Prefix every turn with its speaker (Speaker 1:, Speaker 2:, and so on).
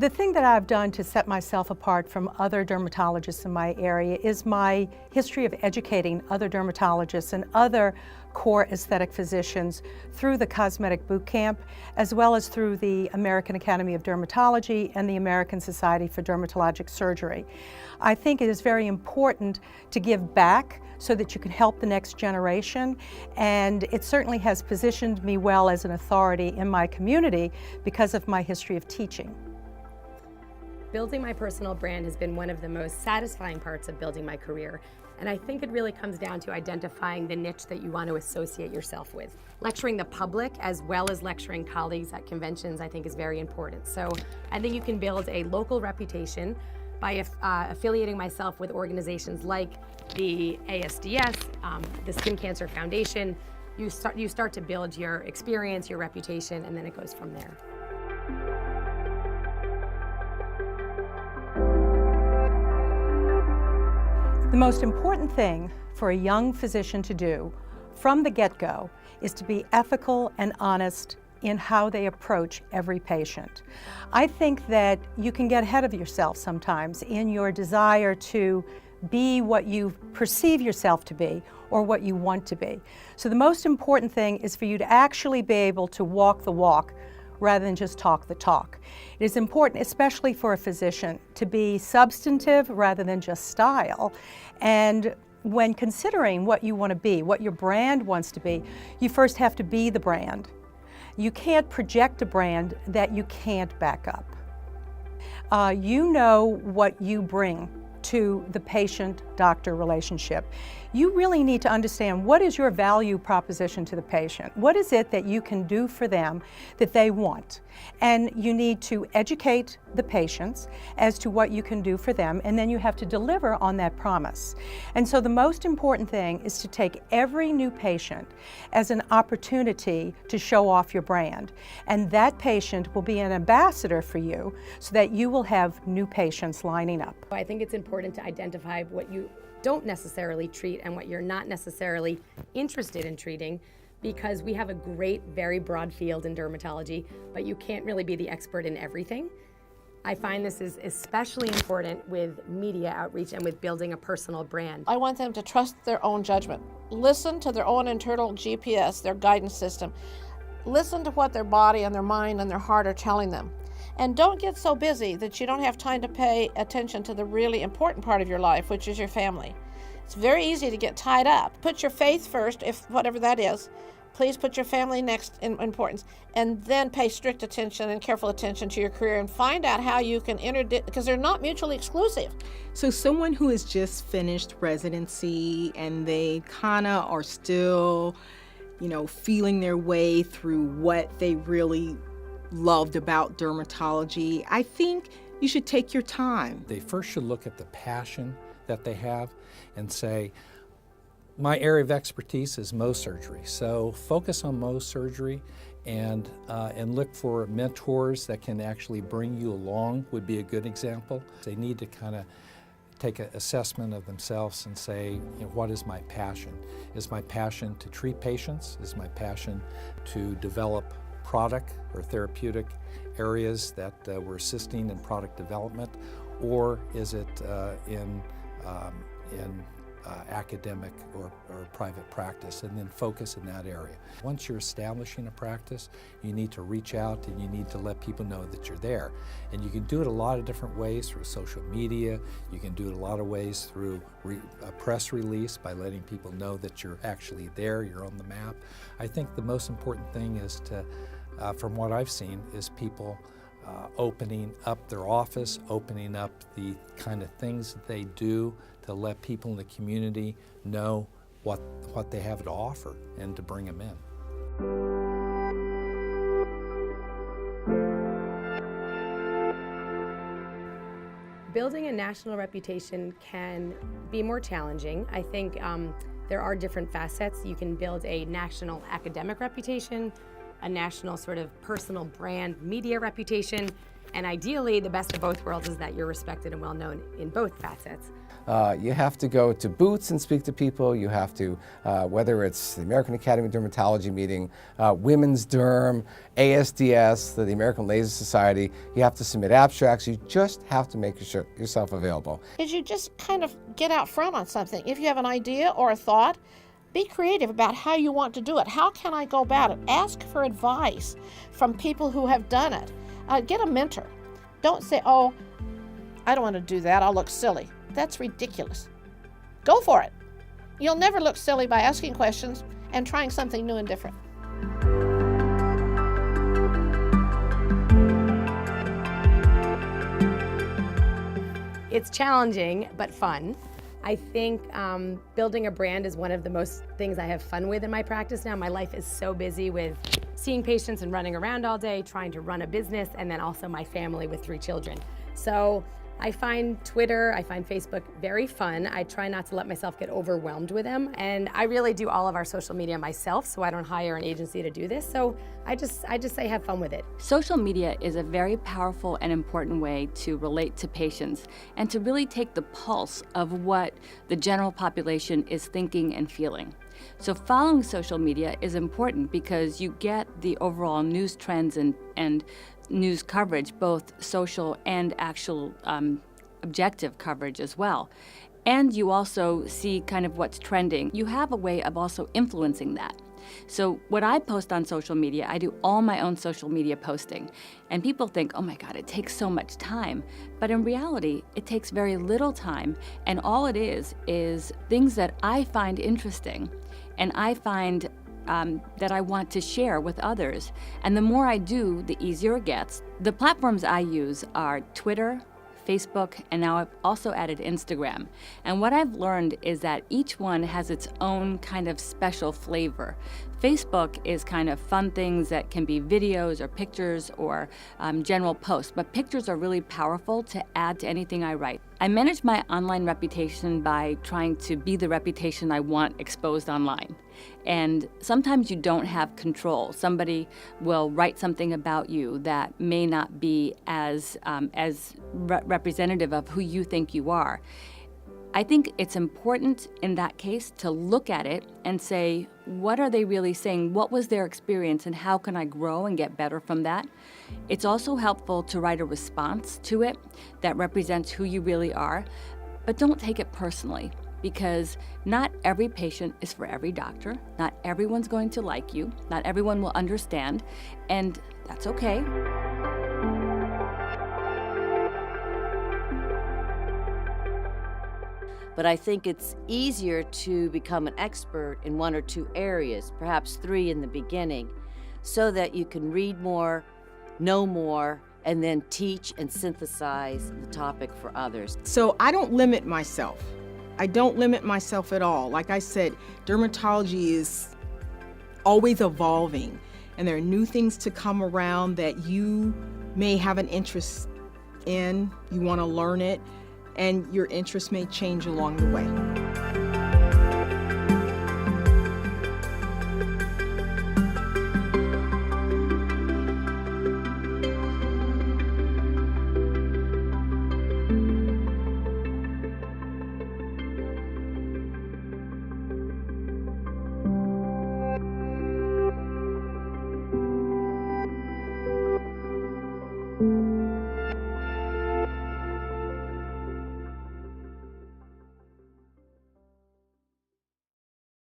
Speaker 1: The thing that I've done to set myself apart from other dermatologists in my area is my history of educating other dermatologists and other core aesthetic physicians through the Cosmetic Boot Camp, as well as through the American Academy of Dermatology and the American Society for Dermatologic Surgery. I think it is very important to give back so that you can help the next generation, and it certainly has positioned me well as an authority in my community because of my history of teaching.
Speaker 2: Building my personal brand has been one of the most satisfying parts of building my career, and I think it really comes down to identifying the niche that you want to associate yourself with. Lecturing the public as well as lecturing colleagues at conventions I think is very important. So I think you can build a local reputation by affiliating myself with organizations like the ASDS, the Skin Cancer Foundation. You start to build your experience, your reputation, and then it goes from there.
Speaker 1: The most important thing for a young physician to do from the get-go is to be ethical and honest in how they approach every patient. I think that you can get ahead of yourself sometimes in your desire to be what you perceive yourself to be or what you want to be. So the most important thing is for you to actually be able to walk the walk rather than just talk the talk. It is important, especially for a physician, to be substantive rather than just style. And when considering what you want to be, what your brand wants to be, you first have to be the brand. You can't project a brand that you can't back up. You know what you bring to the patient-doctor relationship. You really need to understand what is your value proposition to the patient. What is it that you can do for them that they want? And you need to educate the patients as to what you can do for them, and then you have to deliver on that promise. And so the most important thing is to take every new patient as an opportunity to show off your brand. And that patient will be an ambassador for you so that you will have new patients lining up.
Speaker 2: I think it's important to identify what you don't necessarily treat and what you're not necessarily interested in treating, because we have a great, very broad field in dermatology, but you can't really be the expert in everything. I find this is especially important with media outreach and with building a personal brand.
Speaker 3: I want them to trust their own judgment. Listen to their own internal GPS, their guidance system. Listen to what their body and their mind and their heart are telling them. And don't get so busy that you don't have time to pay attention to the really important part of your life, which is your family. It's very easy to get tied up. Put your faith first, if whatever that is. Please put your family next in importance, and then pay strict attention and careful attention to your career and find out how you can because they're not mutually exclusive.
Speaker 4: So someone who has just finished residency and they kind of are still, feeling their way through what they really loved about dermatology, I think you should take your time.
Speaker 5: They first should look at the passion that they have and say, my area of expertise is Mohs surgery, so focus on Mohs surgery and look for mentors that can actually bring you along would be a good example. They need to kind of take an assessment of themselves and say, what is my passion? Is my passion to treat patients? Is my passion to develop product or therapeutic areas that we're assisting in product development, or is it in academic or private practice, and then focus in that area. Once you're establishing a practice, you need to reach out and you need to let people know that you're there. And you can do it a lot of different ways through social media. You can do it a lot of ways through a press release by letting people know that you're actually there, you're on the map. I think the most important thing is to, from what I've seen, is people opening up their office, opening up the kind of things that they do to let people in the community know what they have to offer and to bring them in.
Speaker 2: Building a national reputation can be more challenging. I think there are different facets. You can build a national academic reputation, a national sort of personal brand media reputation, And ideally, the best of both worlds is that you're respected and well known in both facets.
Speaker 6: You have to go to booths and speak to people. You have to, whether it's the American Academy of Dermatology meeting, Women's Derm, ASDS, the American Laser Society, you have to submit abstracts. You just have to make yourself available.
Speaker 3: Is you just kind of get out front on something. If you have an idea or a thought, be creative about how you want to do it. How can I go about it? Ask for advice from people who have done it. Get a mentor. Don't say, oh, I don't want to do that. I'll look silly. That's ridiculous. Go for it. You'll never look silly by asking questions and trying something new and different.
Speaker 2: It's challenging, but fun. I think building a brand is one of the most things I have fun with in my practice now. My life is so busy with seeing patients and running around all day, trying to run a business, and then also my family with 3 children. So I find Twitter, I find Facebook very fun. I try not to let myself get overwhelmed with them. And I really do all of our social media myself, so I don't hire an agency to do this. So I just say have fun with it.
Speaker 7: Social media is a very powerful and important way to relate to patients and to really take the pulse of what the general population is thinking and feeling. So following social media is important because you get the overall news trends and news coverage, both social and actual objective coverage as well. And you also see kind of what's trending. You have a way of also influencing that. So what I post on social media, I do all my own social media posting. And people think, oh my God, it takes so much time. But in reality, it takes very little time. And all it is things that I find interesting and I find that I want to share with others. And the more I do, the easier it gets. The platforms I use are Twitter, Facebook, and now I've also added Instagram. And what I've learned is that each one has its own kind of special flavor. Facebook is kind of fun things that can be videos or pictures or general posts, but pictures are really powerful to add to anything I write. I manage my online reputation by trying to be the reputation I want exposed online. And sometimes you don't have control. Somebody will write something about you that may not be as representative of who you think you are. I think it's important in that case to look at it and say, what are they really saying? What was their experience and how can I grow and get better from that? It's also helpful to write a response to it that represents who you really are, but don't take it personally because not every patient is for every doctor. Not everyone's going to like you. Not everyone will understand, and that's okay.
Speaker 8: But I think it's easier to become an expert in 1 or 2 areas, perhaps 3 in the beginning, so that you can read more, know more, and then teach and synthesize the topic for others.
Speaker 4: So I don't limit myself. I don't limit myself at all. Like I said, dermatology is always evolving, and there are new things to come around that you may have an interest in. You want to learn it, and your interest may change along the way.